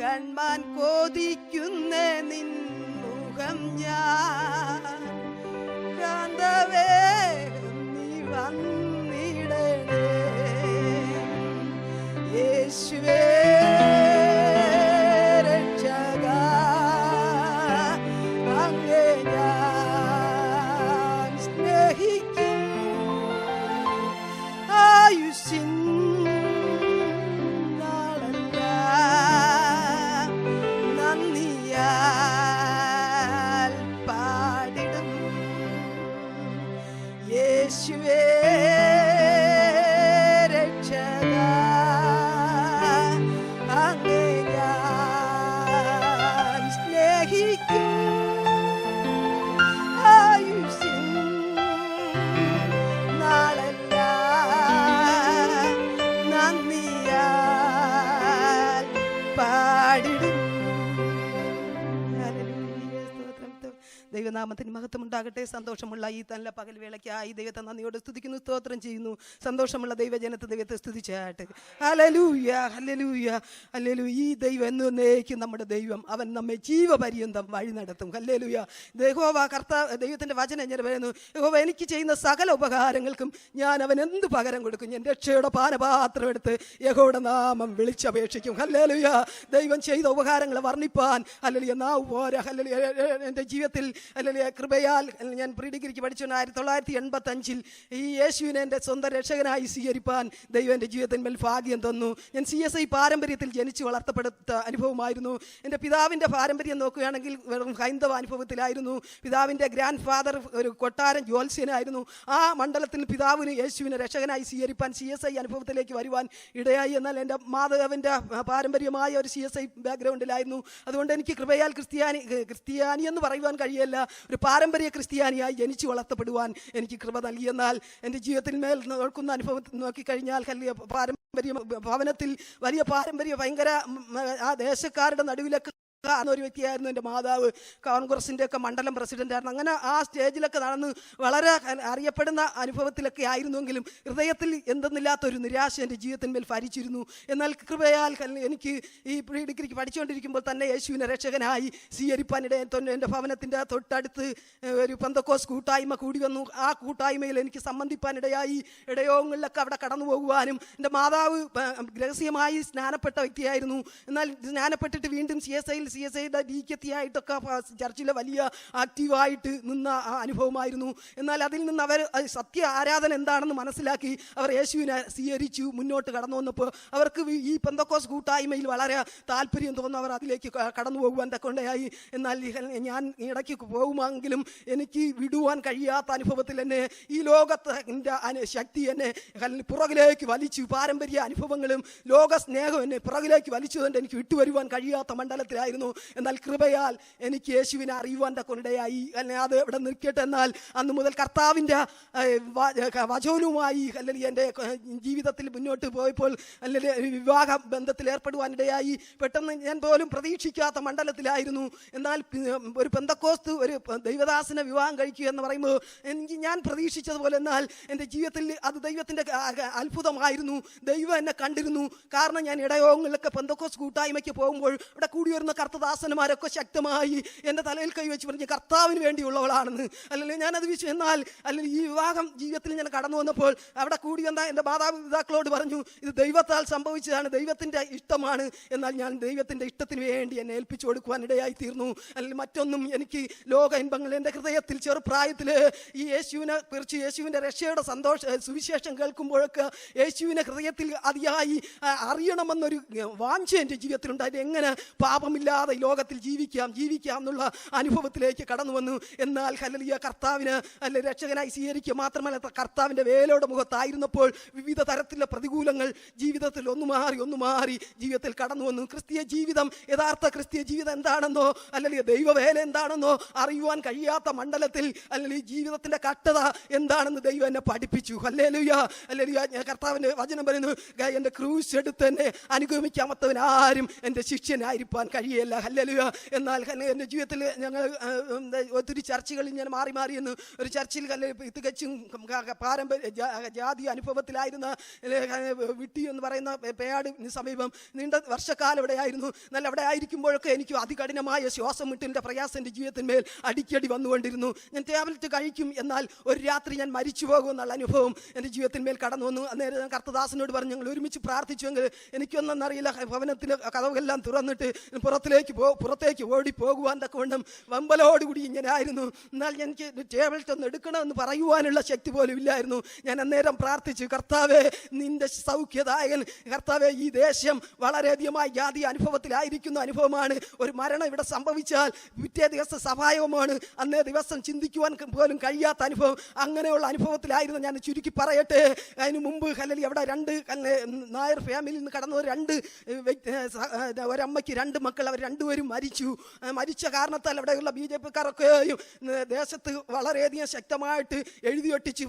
കൺമാൻ കൊതിക്കുന്നേ നിൻ മുഖം ഞാൻ കാന്തവേഗം നീ വന്നിടണേ യേശുവേ രക്ഷകാ അങ്ങേ ഞാൻ സ്നേഹിക്കും ആയുസ്സിൻ നാളെല്ലാം നന്ദിയാൽ പാടിടും യേശുവേ രക്ഷകാ അങ്ങേ ഞാൻ സ്നേഹിക്കും ആയുസ്സിൻ നാളെല്ലാം നന്ദിയാൽ പാടിടും. ഹല്ലേലൂയ, സ്തോത്രം. ദൈവനാമത്തിന് മഹത്വം ഉണ്ടാകട്ടെ. സന്തോഷമുള്ള ഈ നല്ല പകൽവേളയ്ക്കായി ദൈവത്തെ നന്ദിയോട് സ്തുതിക്കുന്നു, സ്തോത്രം ചെയ്യുന്നു. സന്തോഷമുള്ള ദൈവജനത്തെ ദൈവത്തെ സ്തുതിച്ചാട്ട്. Hallelujah, hallelujah, hallelujah. ഈ ദൈവം എന്നേക്കും നമ്മുടെ ദൈവം, അവൻ നമ്മെ ജീവപര്യന്തം വഴി നടത്തും. ഹല്ലേലൂയ. യഹോവ ദൈവത്തിന്റെ വചനം ഞാൻ പറയുന്നു, യഹോവ എനിക്ക് ചെയ്യുന്ന സകല ഉപകാരങ്ങൾക്കും ഞാൻ അവൻ എന്ത് പകരം കൊടുക്കും? ഞാൻ രക്ഷയുടെ പാനപാത്രം എടുത്ത് യഹോവയുടെ നാമം വിളിച്ചപേക്ഷിക്കും. ഹല്ലേലൂയ. ദൈവം ചെയ്ത ഉപകാരങ്ങളെ വർണ്ണിപ്പാൻ ഹല്ലേലൂയ നാവ് പോരാ. ഹല്ലേലൂയ. എൻ്റെ ജീവിതത്തിൽ ഹല്ലേലൂയ കൃപയാൽ ഞാൻ പ്രീ ഡിഗ്രിക്ക് പഠിച്ചു 1985 ഈ യേശുവിനെ എൻ്റെ സ്വന്തം രക്ഷകനായി സ്വീകരിപ്പാൻ ദൈവം എൻ്റെ ജീവിതത്തിന്മേൽ ഭാഗ്യം തന്നു. ഞാൻ CSI പാരമ്പര്യത്തിൽ ജനിച്ച് വളർത്തപ്പെടുത്ത അനുഭവമായിരുന്നു. എൻ്റെ പിതാവിൻ്റെ പാരമ്പര്യം നോക്കുകയാണെങ്കിൽ വെറും ഹൈന്ദവ അനുഭവത്തിലായിരുന്നു. പിതാവിൻ്റെ ഗ്രാൻഡ് ഫാദർ ഒരു കൊട്ടാരൻ ജ്യോത്സ്യനായിരുന്നു. ആ മണ്ഡലത്തിൽ പിതാവിന് യേശുവിനെ രക്ഷകനായി സ്വീകരിപ്പാൻ CSI അനുഭവത്തിലേക്ക് വരുവാൻ ഇടയായി. എന്നാൽ എൻ്റെ മാതാവിൻ്റെ പാരമ്പര്യമായ ഒരു CSI ബാക്ക്ഗ്രൗണ്ടിലായിരുന്നു. അതുകൊണ്ട് എനിക്ക് കൃപയാൽ ക്രിസ്ത്യാനി എന്ന് പറയുവാൻ കഴിയില്ല. ഒരു പാരമ്പര്യ ക്രിസ്ത്യാനിയായി ജനിച്ചു വളർത്തപ്പെടുവാൻ എനിക്ക് കൃപ നൽകി. എന്നാൽ എൻ്റെ ജീവിതത്തിൽ മേൽ നോക്കുന്ന അനുഭവം നോക്കിക്കഴിഞ്ഞാൽ പാരമ്പര്യ ഭവനത്തിൽ വലിയ പാരമ്പര്യ ഭയങ്കര ആ ദേശക്കാരുടെ നടുവിലൊക്കെ ഒരു വ്യക്തിയായിരുന്നു എൻ്റെ മാതാവ്. കോൺഗ്രസിൻ്റെ ഒക്കെ മണ്ഡലം പ്രസിഡൻ്റായിരുന്നു. അങ്ങനെ ആ സ്റ്റേജിലൊക്കെ നടന്ന് വളരെ അറിയപ്പെടുന്ന അനുഭവത്തിലൊക്കെ ആയിരുന്നുവെങ്കിലും ഹൃദയത്തിൽ എന്തെന്നില്ലാത്തൊരു നിരാശ എൻ്റെ ജീവിതത്തിന്മേൽ ഭരിച്ചിരുന്നു. എന്നാൽ കൃപയാൽ എനിക്ക് ഈ പ്രീ ഡിഗ്രിക്ക് പഠിച്ചുകൊണ്ടിരിക്കുമ്പോൾ തന്നെ യേശുവിനെ രക്ഷകനായി സ്വീകരിപ്പാനിടെ എൻ്റെ ഭവനത്തിൻ്റെ തൊട്ടടുത്ത് ഒരു പെന്തക്കോസ് കൂട്ടായ്മ കൂടി വന്നു. ആ കൂട്ടായ്മയിൽ എനിക്ക് സംബന്ധിപ്പാനിടയായി. ഇടയോഗങ്ങളിലൊക്കെ അവിടെ കടന്നു പോകുവാനും എൻ്റെ മാതാവ് രഹസ്യമായി സ്നാനപ്പെട്ട വ്യക്തിയായിരുന്നു. എന്നാൽ സ്നാനപ്പെട്ടിട്ട് വീണ്ടും CSIയുടെ ഡീക്കെത്തിയായിട്ടൊക്കെ ചർച്ചിലെ വലിയ ആക്റ്റീവായിട്ട് നിന്ന ആ അനുഭവമായിരുന്നു. എന്നാൽ അതിൽ നിന്ന് അവർ സത്യ ആരാധന എന്താണെന്ന് മനസ്സിലാക്കി അവർ യേശുവിനെ സ്വീകരിച്ചു. മുന്നോട്ട് കടന്നു വന്നപ്പോൾ അവർക്ക് ഈ പെന്തക്കോസ് കൂട്ടായ്മയിൽ വളരെ താല്പര്യം തോന്നുന്നു. അവർ അതിലേക്ക് കടന്നു പോകുവാൻ തക്കൊണ്ടയായി. എന്നാൽ ഞാൻ ഇടയ്ക്ക് പോകുമെങ്കിലും എനിക്ക് വിടുവാൻ കഴിയാത്ത അനുഭവത്തിൽ എന്നെ ഈ ലോകത്തിൻ്റെ ശക്തി എന്നെ പുറകിലേക്ക് വലിച്ചു. പാരമ്പര്യ അനുഭവങ്ങളും ലോക സ്നേഹം എന്നെ പുറകിലേക്ക് വലിച്ചുകൊണ്ട് എനിക്ക് വിട്ടുവരുവാൻ കഴിയാത്ത മണ്ഡലത്തിലായിരുന്നു. എന്നാൽ കൃപയാൽ എനിക്ക് യേശുവിനെ അറിയുവാൻ തക്കൊണ്ടയായി. അത് ഇവിടെ നിൽക്കട്ടെ. എന്നാൽ അന്ന് മുതൽ കർത്താവിൻ്റെ വചനവുമായി അല്ലെങ്കിൽ എൻ്റെ ജീവിതത്തിൽ മുന്നോട്ട് പോയപ്പോൾ അല്ലെങ്കിൽ വിവാഹ ബന്ധത്തിൽ ഏർപ്പെടുവാനിടയായി. പെട്ടെന്ന് ഞാൻ പോലും പ്രതീക്ഷിക്കാത്ത മണ്ഡലത്തിലായിരുന്നു. എന്നാൽ ഒരു പെന്തക്കോസ്ത് ഒരു ദൈവദാസനെ വിവാഹം കഴിക്കുക എന്ന് പറയുമ്പോൾ എനിക്ക് ഞാൻ പ്രതീക്ഷിച്ചതുപോലെ എന്നാൽ എൻ്റെ ജീവിതത്തിൽ അത് ദൈവത്തിൻ്റെ അത്ഭുതമായിരുന്നു. ദൈവം എന്നെ കണ്ടിരുന്നു. കാരണം ഞാൻ ഇടയോഗങ്ങളിലൊക്കെ പെന്തക്കോസ് കൂട്ടായ്മയ്ക്ക് പോകുമ്പോൾ ഇവിടെ കൂടി വരുന്ന കർത്തദാസന്മാരൊക്കെ ശക്തമായി എൻ്റെ തലയിൽ കൈവച്ച് പറഞ്ഞ് കർത്താവിന് വേണ്ടിയുള്ളവളാണെന്ന്. അല്ലെങ്കിൽ ഞാനത് എന്നാൽ അല്ലെങ്കിൽ ഈ വിവാഹം ജീവിതത്തിൽ ഞാൻ കടന്നു വന്നപ്പോൾ അവിടെ കൂടി വന്ന എൻ്റെ മാതാപിതാക്കളോട് പറഞ്ഞു, ഇത് ദൈവത്താൽ സംഭവിച്ചതാണ്, ദൈവത്തിൻ്റെ ഇഷ്ടമാണ്. എന്നാൽ ഞാൻ ദൈവത്തിൻ്റെ ഇഷ്ടത്തിന് വേണ്ടി എന്നെ ഏൽപ്പിച്ചു കൊടുക്കുവാൻ ഇടയായി തീർന്നു. അല്ലെങ്കിൽ മറ്റൊന്നും എനിക്ക് ലോക ഇൻപങ്ങൾ എൻ്റെ ഹൃദയത്തിൽ ചെറുപ്രായത്തിൽ ഈ യേശുവിനെ കുറിച്ച് യേശുവിൻ്റെ രക്ഷയുടെ സുവിശേഷം കേൾക്കുമ്പോഴൊക്കെ യേശുവിനെ ഹൃദയത്തിൽ അതിയായി അറിയണമെന്നൊരു വാഞ്ച എൻ്റെ ജീവിതത്തിലുണ്ടായിട്ട് എങ്ങനെ പാപമില്ലാതെ ഈ ലോകത്തിൽ ജീവിക്കാം എന്നുള്ള അനുഭവത്തിലേക്ക് കടന്നു വന്നു. എന്നാൽ ഹല്ലേലൂയ കർത്താവിന് അല്ലെ രക്ഷകനായി സ്വീകരിക്കുക മാത്രമല്ല കർത്താവിൻ്റെ വേലയുടെ മുഖത്തായിരുന്നപ്പോൾ വിവിധ തരത്തിലുള്ള പ്രതികൂലങ്ങൾ ജീവിതത്തിൽ ഒന്നു മാറി ജീവിതത്തിൽ കടന്നു വന്നു. ക്രിസ്തീയ ജീവിതം യഥാർത്ഥ ക്രിസ്തീയ ജീവിതം എന്താണെന്നോ അല്ലെങ്കിൽ ദൈവവേല എന്താണെന്നോ അറിയുവാൻ കഴിയാത്ത മണ്ഡലത്തിൽ അല്ലെങ്കിൽ ജീവിതത്തിൻ്റെ കട്ടത എന്താണെന്ന് ദൈവം എന്നെ പഠിപ്പിച്ചു. Hallelujah hallelujah. കർത്താവിൻ്റെ വചനം പറയുന്നു, എൻ്റെ ക്രൂശ് എടുത്ത് എന്നെ അനുഗമിക്കാമത്തവൻ ആരും എൻ്റെ ശിഷ്യനായിരിക്കാൻ കഴിയില്ല. അങ്ങനെയല്ല. ഹല്ലേലൂയ. എന്നാൽ എൻ്റെ ജീവിതത്തിൽ ഞങ്ങൾ ഒത്തിരി ചർച്ചകളിൽ ഞാൻ മാറി മാറിയെന്ന് ഒരു ചർച്ചിൽ തികച്ചും പാരമ്പര്യ ജാതി അനുഭവത്തിലായിരുന്ന വിട്ടി എന്ന് പറയുന്ന പേയാട് സമീപം നീണ്ട വർഷക്കാലം അവിടെയായിരുന്നു. എന്നാൽ അവിടെ ആയിരിക്കുമ്പോഴൊക്കെ എനിക്ക് അതികഠിനമായ ശ്വാസം മുട്ടലിൻ്റെ പ്രയാസം എൻ്റെ ജീവിതത്തിന്മേൽ അടിക്കടി വന്നുകൊണ്ടിരുന്നു. ഞാൻ ടാബ്ലറ്റ് കഴിക്കും, എന്നാൽ ഒരു രാത്രി ഞാൻ മരിച്ചു പോകുമെന്നുള്ള അനുഭവം എൻ്റെ ജീവിതത്തിന്മേൽ കടന്നു വന്നു. അന്നേരം ഞാൻ കർത്തദാസനോട് പറഞ്ഞു, ഞങ്ങൾ ഒരുമിച്ച് പ്രാർത്ഥിച്ചുവെങ്കിൽ എനിക്കൊന്നറിയില്ല, ഭവനത്തിലെ കതവുകളെല്ലാം തുറന്നിട്ട് പുറത്തേക്ക് ഓടി പോകുവാൻ തക്കവണ്ണം വമ്പലോടുകൂടി ഇങ്ങനെ ആയിരുന്നു. എന്നാൽ എനിക്ക് ടാബ്ലറ്റ് ഒന്ന് എടുക്കണമെന്ന് പറയുവാനുള്ള ശക്തി പോലും ഇല്ലായിരുന്നു. ഞാൻ അന്നേരം പ്രാർത്ഥിച്ചു, കർത്താവേ നിന്റെ സൗഖ്യദായകൻ, കർത്താവേ ഈ ദേശം വളരെയധികമായി ജാതി അനുഭവത്തിലായിരിക്കുന്ന അനുഭവമാണ്. ഒരു മരണം ഇവിടെ സംഭവിച്ചാൽ പിറ്റേ ദിവസം സഹായവുമാണ്. അന്നേ ദിവസം ചിന്തിക്കുവാൻ പോലും കഴിയാത്ത അനുഭവം. അങ്ങനെയുള്ള അനുഭവത്തിലായിരുന്നു. ഞാൻ ചുരുക്കി പറയട്ടെ, അതിന് മുമ്പ് ഹല്ലേലൂയ അവിടെ നായർ ഫാമിലിയിൽ നിന്ന് കടന്ന ഒരമ്മയ്ക്ക് 2 മക്കൾ, അവർ 2 പേരും മരിച്ചു. മരിച്ച കാരണത്താൽ അവിടെയുള്ള BJP-ക്കാരൊക്കെയും ദേശത്ത് വളരെയധികം ശക്തമായിട്ട് എഴുതിയൊട്ടിച്ച്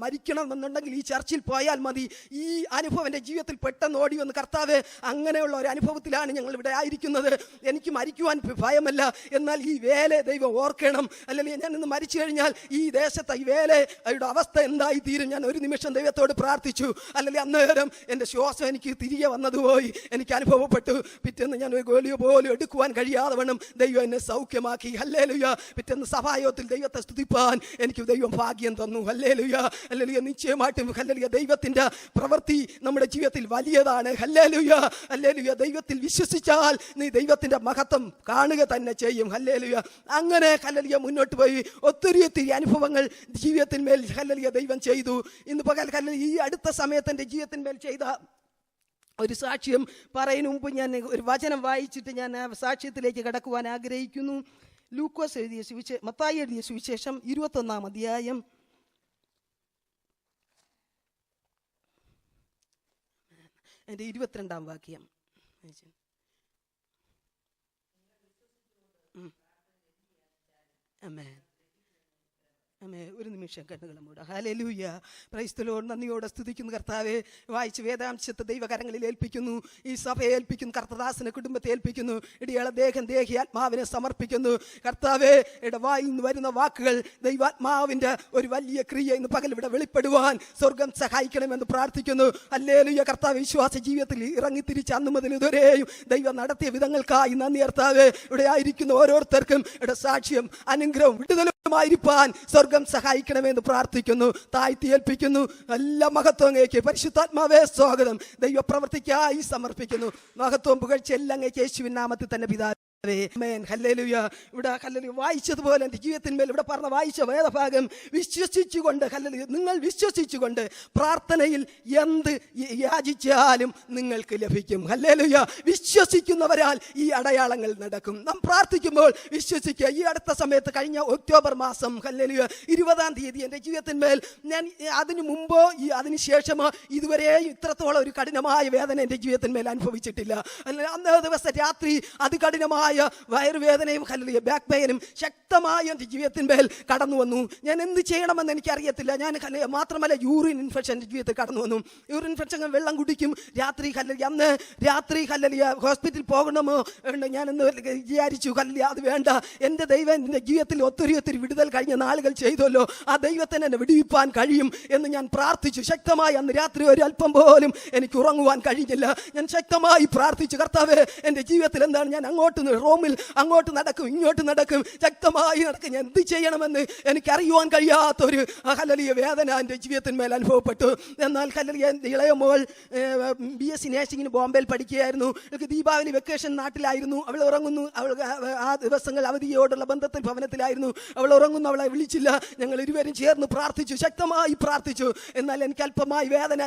മരിക്കണമെന്നുണ്ടെങ്കിൽ ഈ ചർച്ചിൽ പോയാൽ മതി. ഈ അനുഭവം എൻ്റെ ജീവിതത്തിൽ പെട്ടെന്ന് ഓടി വന്ന്, കർത്താവേ അങ്ങനെയുള്ള ഒരു അനുഭവത്തിലാണ് ഞങ്ങൾ ഇവിടെ ആയിരിക്കുന്നത്. എനിക്ക് മരിക്കുവാൻ ഭയമല്ല, എന്നാൽ ഈ വേല ദൈവം ഓർക്കണം. അല്ലെങ്കിൽ ഞാൻ ഇന്ന് മരിച്ചു കഴിഞ്ഞാൽ ഈ ദേശത്തെ ഈ വേലയുടെ അവസ്ഥ എന്തായി തീരും? ഞാൻ ഒരു നിമിഷം ദൈവത്തോട് പ്രാർത്ഥിച്ചു. അല്ലെങ്കിൽ അന്നേരം എൻ്റെ ശ്വാസം എനിക്ക് തിരികെ വന്നതുപോയി എനിക്ക് അനുഭവപ്പെട്ടു. പിറ്റേന്ന് ഞാൻ ഒരു ഗോലിയോ പോലും എടുക്കുവാൻ കഴിയാതെ വണ്ണം ദൈവം എന്നെ സൗഖ്യമാക്കി. ഹല്ലേലൂയ. പിറ്റേന്ന് സഭായോഗത്തിൽ ദൈവത്തെ സ്തുതിപ്പാൻ എനിക്ക് ദൈവം ഭാഗ്യം തന്നു. ഹല്ലേലൂയ. ഹല്ലേലൂയ. നിശ്ചയമായിട്ടും ഹല്ലേലൂയ ദൈവത്തിൻ്റെ പ്രവൃത്തി നമ്മുടെ ജീവിതത്തിൽ വലിയതാണ്. ഹല്ലേലൂയ. ഹല്ലേലൂയ. ദൈവത്തിൽ വിശ്വസിച്ചാൽ നീ ദൈവത്തിൻ്റെ മഹത്വം കാണുക തന്നെ ചെയ്യും. ഹല്ലേലൂയ. അങ്ങനെ ഹല്ലേലൂയ മുന്നോട്ട് പോയി ഒത്തിരി അനുഭവങ്ങൾ ജീവിതത്തിന്മേൽ ഹല്ലേലൂയ ദൈവം ചെയ്തു. ഇന്ന് പകൽ ഹല്ലേലൂയ ഈ അടുത്ത സമയത്ത് എൻ്റെ ജീവിതത്തിന്മേൽ ചെയ്ത ഒരു സാക്ഷ്യം പറയുന്ന മുമ്പ് ഞാൻ ഒരു വചനം വായിച്ചിട്ട് ഞാൻ ആ സാക്ഷ്യത്തിലേക്ക് കടക്കുവാൻ ആഗ്രഹിക്കുന്നു. ലൂക്കോസ് എഴുതിയ മത്തായി എഴുതിയ സുവിശേഷം 21-ാം അധ്യായം എൻ്റെ 22-ാം വാക്യം. ആമേൻ. ഒരു നിമിഷം കണ്ണുകൾ മൂടാം. ഹല്ലേലൂയ. Praise the Lord. നന്ദിയോടെ സ്തുതിക്കുന്നു കർത്താവേ. വായിച്ച് വേദാംശത്തെ ദൈവകരങ്ങളിൽ ഏൽപ്പിക്കുന്നു. ഈ സഭയെ ഏൽപ്പിക്കുന്നു, കർത്തദാസനെ കുടുംബത്തെ ഏൽപ്പിക്കുന്നു. ഇടിയാളെ ദേഹി ആത്മാവിനെ സമർപ്പിക്കുന്നു. കർത്താവേ വായിൽ നിന്ന് വരുന്ന വാക്കുകൾ ദൈവാത്മാവിൻ്റെ ഒരു വലിയ ക്രിയ ഇന്ന് പകൽ ഇവിടെ വെളിപ്പെടുവാൻ സ്വർഗം സഹായിക്കണമെന്ന് പ്രാർത്ഥിക്കുന്നു. ഹല്ലേലൂയ. കർത്താവ് വിശ്വാസ ജീവിതത്തിൽ ഇറങ്ങിത്തിരിച്ച് അന്നു മുതൽ ഇതുവരെയും ദൈവം നടത്തിയ വിധങ്ങൾക്കായി നന്ദി കർത്താവേ. ഇവിടെ ആയിരിക്കുന്ന ഓരോരുത്തർക്കും ഇവിടെ സാക്ഷ്യം, അനുഗ്രഹം, വിടുതലുമായിരിക്കാൻ സ്വർഗം സഹായിക്കണമെന്ന് പ്രാർത്ഥിക്കുന്നു. താഴ്ത്തി ഏൽപ്പിക്കുന്നു. എല്ലാ മഹത്വം അങ്ങേക്ക്. പരിശുദ്ധാത്മാവേ സ്വാഗതം. ദൈവപ്രവൃത്തിക്കായി സമർപ്പിക്കുന്നു. മഹത്വം പുകഴ്ച എല്ലാം അങ്ങേക്ക് യേശുവിൻ നാമത്തിൽ തന്നെ പിതാവേ. ഹല്ലേലൂയ. ഇവിടെ ഹല്ലേലൂയ വായിച്ചതുപോലെ എൻ്റെ ജീവിതത്തിന്മേൽ ഇവിടെ പറഞ്ഞ വായിച്ച വേദഭാഗം വിശ്വസിച്ചുകൊണ്ട് ഹല്ലേലൂയ നിങ്ങൾ വിശ്വസിച്ചുകൊണ്ട് പ്രാർത്ഥനയിൽ എന്ത് യാചിച്ചാലും നിങ്ങൾക്ക് ലഭിക്കും. ഹല്ലേലൂയ. വിശ്വസിക്കുന്നവരാൽ ഈ അടയാളങ്ങൾ നടക്കും. നാം പ്രാർത്ഥിക്കുമ്പോൾ വിശ്വസിക്കുക. ഈ അടുത്ത സമയത്ത് കഴിഞ്ഞ ഒക്ടോബർ മാസം ഹല്ലേലൂയ 20-ാം തീയതി എൻ്റെ ജീവിതത്തിന്മേൽ ഞാൻ അതിനു മുമ്പോ അതിന് ശേഷമോ ഇതുവരെയും ഇത്രത്തോളം ഒരു കഠിനമായ വേദന എൻ്റെ ജീവിതത്തിന്മേൽ അനുഭവിച്ചിട്ടില്ല. അന്നേ ദിവസം രാത്രി അതികഠിനമായ വയറുവേദനയും ഹല്ലേലൂയ ബാക്ക് പെയിനും ശക്തമായ എൻ്റെ ജീവിതത്തിന്മേൽ കടന്നു വന്നു. ഞാൻ എന്ത് ചെയ്യണമെന്ന് എനിക്കറിയത്തില്ല. ഞാൻ മാത്രമല്ല യൂറിൻ ഇൻഫെക്ഷൻ ജീവിതത്തിൽ കടന്നു വന്നു. യൂറിൻ ഇൻഫെക്ഷൻ വെള്ളം കുടിക്കും. രാത്രി ഹല്ലേലൂയ അന്ന് രാത്രി ഹല്ലേലൂയ ഹോസ്പിറ്റലിൽ പോകണമോ ഞാൻ എന്ന് വിചാരിച്ചു. ഹല്ലേലൂയ അത് വേണ്ട. എൻ്റെ ദൈവം എൻ്റെ ജീവിതത്തിൽ ഒത്തിരി വിടുതൽ കഴിഞ്ഞ നാളുകൾ ചെയ്തല്ലോ. ആ ദൈവത്തിന് എന്നെ വിടുവിപ്പാൻ കഴിയും എന്ന് ഞാൻ പ്രാർത്ഥിച്ചു ശക്തമായി. അന്ന് രാത്രി ഒരു അല്പം പോലും എനിക്ക് ഉറങ്ങുവാൻ കഴിഞ്ഞില്ല. ഞാൻ ശക്തമായി പ്രാർത്ഥിച്ചു, കർത്താവേ എൻ്റെ ജീവിതത്തിൽ എന്താണ്, ഞാൻ റൂമിൽ അങ്ങോട്ട് നടക്കും ഇങ്ങോട്ട് നടക്കും, ശക്തമായി നടക്കും. ഞാൻ എന്ത് ചെയ്യണമെന്ന് എനിക്കറിയുവാൻ കഴിയാത്തൊരു ഹല്ലേലൂയ വേദന എൻ്റെ ജീവിതത്തിന്മേൽ അനുഭവപ്പെട്ടു. എന്നാൽ ഹല്ലേലൂയ ഇളയ മോൾ BSc നേഴ്സിംഗിന് ബോംബെയിൽ പഠിക്കുകയായിരുന്നു. ദീപാവലി വെക്കേഷൻ നാട്ടിലായിരുന്നു. അവൾ ഉറങ്ങുന്നു. അവൾ ആ ദിവസങ്ങൾ അവധിയോടുള്ള ബന്ധത്തിൽ ഭവനത്തിലായിരുന്നു. അവൾ ഉറങ്ങുന്നു. അവളെ വിളിച്ചില്ല. ഞങ്ങൾ ഇരുവരും ചേർന്ന് പ്രാർത്ഥിച്ചു, ശക്തമായി പ്രാർത്ഥിച്ചു. എന്നാൽ എനിക്ക് അല്പമായി വേദന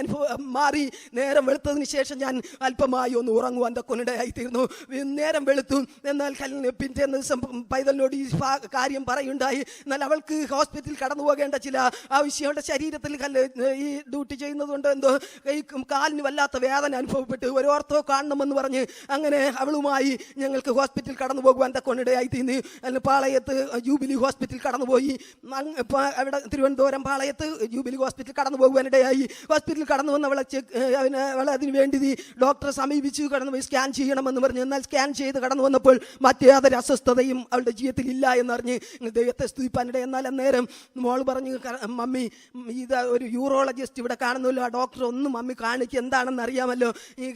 മാറി. നേരം വെളുത്തതിന് ശേഷം ഞാൻ അല്പമായി ഒന്ന് ഉറങ്ങുവാൻ കൊണ്ടിടയായിത്തീർന്നു. നേരം വെളുത്തു. എന്നാൽ പിറ്റേന്ന് ദിവസം പൈതലിനോട് ഈ കാര്യം പറയുണ്ടായി. എന്നാൽ അവൾക്ക് ഹോസ്പിറ്റലിൽ കടന്നു പോകേണ്ട ചില ആവശ്യമുണ്ട്. ശരീരത്തിൽ ഈ ഡ്യൂട്ടി ചെയ്യുന്നത് കൊണ്ട് എന്തോ കാലിന് വല്ലാത്ത വേദന അനുഭവപ്പെട്ടു. ഒരു ഓർത്തോ കാണണമെന്ന് പറഞ്ഞ് അങ്ങനെ അവളുമായി ഞങ്ങൾക്ക് ഹോസ്പിറ്റലിൽ കടന്നു പോകുവാൻ കൊണ്ടിടയായി തീർന്നു. അതിന് പാളയത്ത് ജൂബിലി ഹോസ്പിറ്റലിൽ കടന്നുപോയി. അവിടെ തിരുവനന്തപുരം പാളയത്ത് ജൂബിലി ഹോസ്പിറ്റലിൽ കടന്നു പോകുവാനിടയായി. ഹോസ്പിറ്റലിൽ കടന്നു വന്ന് അവളെ അതിന് വേണ്ടി ഡോക്ടറെ സമീപിച്ചു. കടന്നുപോയി സ്കാൻ ചെയ്യണമെന്ന് പറഞ്ഞു. എന്നാൽ സ്കാൻ ചെയ്ത് കടന്നു വന്നപ്പോൾ വന്നപ്പോൾ മറ്റേ യാതൊരു അസ്വസ്ഥതയും അവളുടെ ജീവിതത്തിൽ ഇല്ല എന്നറിഞ്ഞ് ദൈവത്തെ സ്തുതിപ്പാനിടെ. എന്നാൽ അന്നേരം മോൾ പറഞ്ഞു, മമ്മി ഇത് ഒരു യൂറോളജിസ്റ്റ് ഇവിടെ കാണുന്നല്ലോ, ആ ഡോക്ടർ ഒന്ന് മമ്മി കാണിക്കുക, എന്താണെന്ന് അറിയാമല്ലോ, ഈ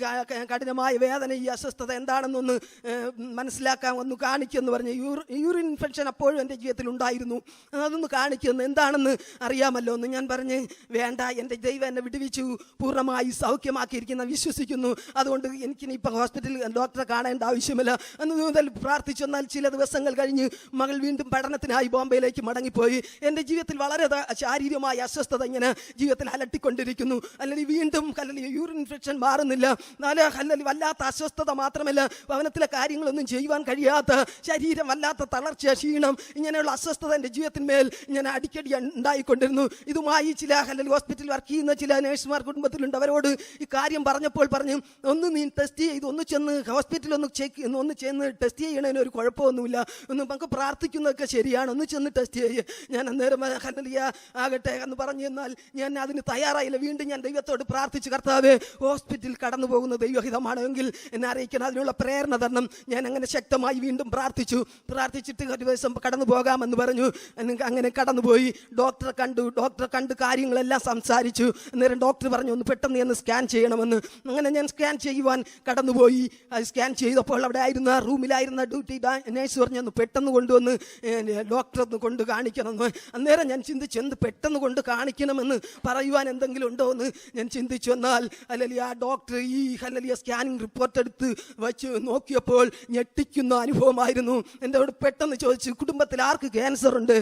കഠിനമായ വേദന, ഈ അസ്വസ്ഥത എന്താണെന്നൊന്ന് മനസ്സിലാക്കാൻ ഒന്ന് കാണിക്കുമെന്ന് പറഞ്ഞു. യൂറിൻ ഇൻഫെക്ഷൻ അപ്പോഴും എൻ്റെ ജീവിതത്തിൽ ഉണ്ടായിരുന്നു, അതൊന്ന് കാണിക്കുമെന്ന്, എന്താണെന്ന് അറിയാമല്ലോ എന്ന്. ഞാൻ പറഞ്ഞ് വേണ്ട, എൻ്റെ ദൈവം എന്നെ വിടുവിച്ചു, പൂർണ്ണമായി സൗഖ്യമാക്കിയിരിക്കുന്ന വിശ്വസിക്കുന്നു, അതുകൊണ്ട് എനിക്കിനി ഇപ്പം ഹോസ്പിറ്റലിൽ ഡോക്ടറെ കാണേണ്ട ആവശ്യമില്ല എന്ന് മുതൽ പ്രാർത്ഥിച്ചു. എന്നാൽ ചില ദിവസങ്ങൾ കഴിഞ്ഞ് മകൾ വീണ്ടും പഠനത്തിനായി ബോംബെയിലേക്ക് മടങ്ങിപ്പോയി. എൻ്റെ ജീവിതത്തിൽ വളരെ ശാരീരികമായ അസ്വസ്ഥത ഇങ്ങനെ ജീവിതത്തിൽ അലട്ടിക്കൊണ്ടിരിക്കുന്നു. അല്ലെങ്കിൽ വീണ്ടും യൂറിൻ ഇൻഫെക്ഷൻ മാറുന്നില്ല, അല്ലെങ്കിൽ വല്ലാത്ത അസ്വസ്ഥത മാത്രമല്ല, ഭവനത്തിലെ കാര്യങ്ങളൊന്നും ചെയ്യുവാൻ കഴിയാത്ത ശരീരം, വല്ലാത്ത തളർച്ച, ക്ഷീണം, ഇങ്ങനെയുള്ള അസ്വസ്ഥത എൻ്റെ ജീവിതത്തിന്മേൽ ഇങ്ങനെ അടിക്കടി ഉണ്ടായിക്കൊണ്ടിരുന്നു. ഇതുമായി ചില ഹോസ്പിറ്റലിൽ വർക്ക് ചെയ്യുന്ന ചില നേഴ്സുമാർ കുടുംബത്തിലുണ്ട്. അവരോട് ഈ കാര്യം പറഞ്ഞപ്പോൾ പറഞ്ഞു, ഒന്ന് നീ ടെസ്റ്റ് ചെയ്ത് ഒന്ന് ചെന്ന് ഹോസ്പിറ്റലിൽ ഒന്ന് ചെന്ന് ടെസ്റ്റ് ചെയ്യണതിന് ഒരു കുഴപ്പമൊന്നുമില്ല, ഒന്ന് നമുക്ക് പ്രാർത്ഥിക്കുന്നതൊക്കെ ശരിയാണ്, ഒന്ന് ചെന്ന് ടെസ്റ്റ് ചെയ്യുക. ഞാൻ അന്നേരം ആകട്ടെ എന്ന് പറഞ്ഞു. എന്നാൽ ഞാൻ അതിന് തയ്യാറായില്ല. വീണ്ടും ഞാൻ ദൈവത്തോട് പ്രാർത്ഥിച്ചു, കർത്താവേ, ഹോസ്പിറ്റലിൽ കടന്നു പോകുന്ന ദൈവഹിതമാണെങ്കിൽ എന്നെ അറിയിക്കണം, അതിനുള്ള പ്രേരണ തരണം. ഞാൻ അങ്ങനെ ശക്തമായി വീണ്ടും പ്രാർത്ഥിച്ചിട്ട് ഒരു ദിവസം കടന്നു പോകാമെന്ന് പറഞ്ഞു. അങ്ങനെ കടന്നുപോയി. ഡോക്ടറെ കണ്ട് കാര്യങ്ങളെല്ലാം സംസാരിച്ചു. അന്നേരം ഡോക്ടർ പറഞ്ഞു, ഒന്ന് പെട്ടെന്ന് ഒന്ന് സ്കാൻ ചെയ്യണമെന്ന്. അങ്ങനെ ഞാൻ സ്കാൻ ചെയ്യുവാൻ കടന്നുപോയി. അത് സ്കാൻ ചെയ്തപ്പോൾ അവിടെ ആയിരുന്ന റൂമിലായിരുന്ന ഡ്യൂട്ടി നേഴ്സ് പറഞ്ഞു, ഒന്ന് പെട്ടെന്ന് കൊണ്ടുവന്ന് ഡോക്ടറെ ഒന്ന് കൊണ്ട് കാണിക്കണമെന്ന്. അന്നേരം ഞാൻ ചിന്തിച്ചു, എന്ത് പെട്ടെന്ന് കൊണ്ട് കാണിക്കണമെന്ന് പറയുവാൻ എന്തെങ്കിലും ഉണ്ടോ എന്ന് ഞാൻ ചിന്തിച്ചു. എന്നാൽ ആ ഡോക്ടർ ഈ സ്കാനിങ് റിപ്പോർട്ട് എടുത്ത് വെച്ച് നോക്കിയപ്പോൾ ഞെട്ടിക്കുന്ന അനുഭവമായിരുന്നു. എന്നോട് പെട്ടെന്ന് ചോദിച്ചു, കുടുംബത്തിൽ ആർക്ക് ക്യാൻസർ ഉണ്ട്,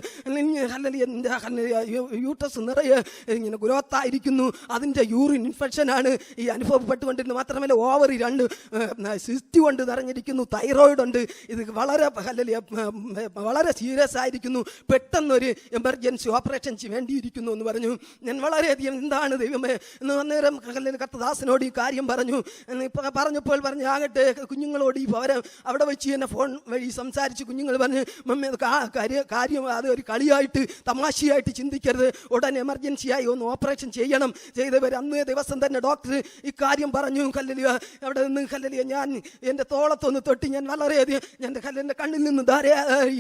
യൂട്രസ് നിറയെ ഇങ്ങനെ ഗ്രോത്തായിരിക്കുന്നു, അതിൻ്റെ യൂറിൻ ഇൻഫെക്ഷനാണ് ഈ അനുഭവപ്പെട്ടുകൊണ്ടിരുന്നത്. മാത്രമല്ല ഓവറി 2 സിസ്റ്റ് കൊണ്ട് നിറഞ്ഞിരിക്കുന്നു, തൈറോയിഡ് ഉണ്ട്, ഇത് വളരെ സീരിയസ് ആയിരിക്കുന്നു, പെട്ടെന്നൊരു എമർജൻസി ഓപ്പറേഷൻ വേണ്ടിയിരിക്കുന്നു എന്ന് പറഞ്ഞു. ഞാൻ വളരെയധികം എന്താണ് ദൈവമേ എന്ന് അന്നേരം കർത്തദാസനോട് ഈ കാര്യം പറഞ്ഞപ്പോൾ പറഞ്ഞു, ആകട്ടെ കുഞ്ഞുങ്ങളോട് ഈ പകരം അവിടെ വെച്ച് തന്നെ ഫോൺ വഴി സംസാരിച്ച് കുഞ്ഞുങ്ങൾ പറഞ്ഞു, മമ്മി കാര്യം അത് ഒരു കളിയായിട്ട് തമാശയായിട്ട് ചിന്തിക്കരുത്, ഉടൻ എമർജൻസിയായി ഒന്ന് ഓപ്പറേഷൻ ചെയ്യണം. ചെയ്തവർ അന്നേ ദിവസം തന്നെ ഡോക്ടർ ഈ കാര്യം പറഞ്ഞു. അവിടെ നിന്ന് ഞാൻ എൻ്റെ തോളത്തൊന്ന് തൊട്ടി, ഞാൻ വളരെയധികം എൻ്റെ കണ്ണിൽ നിന്ന്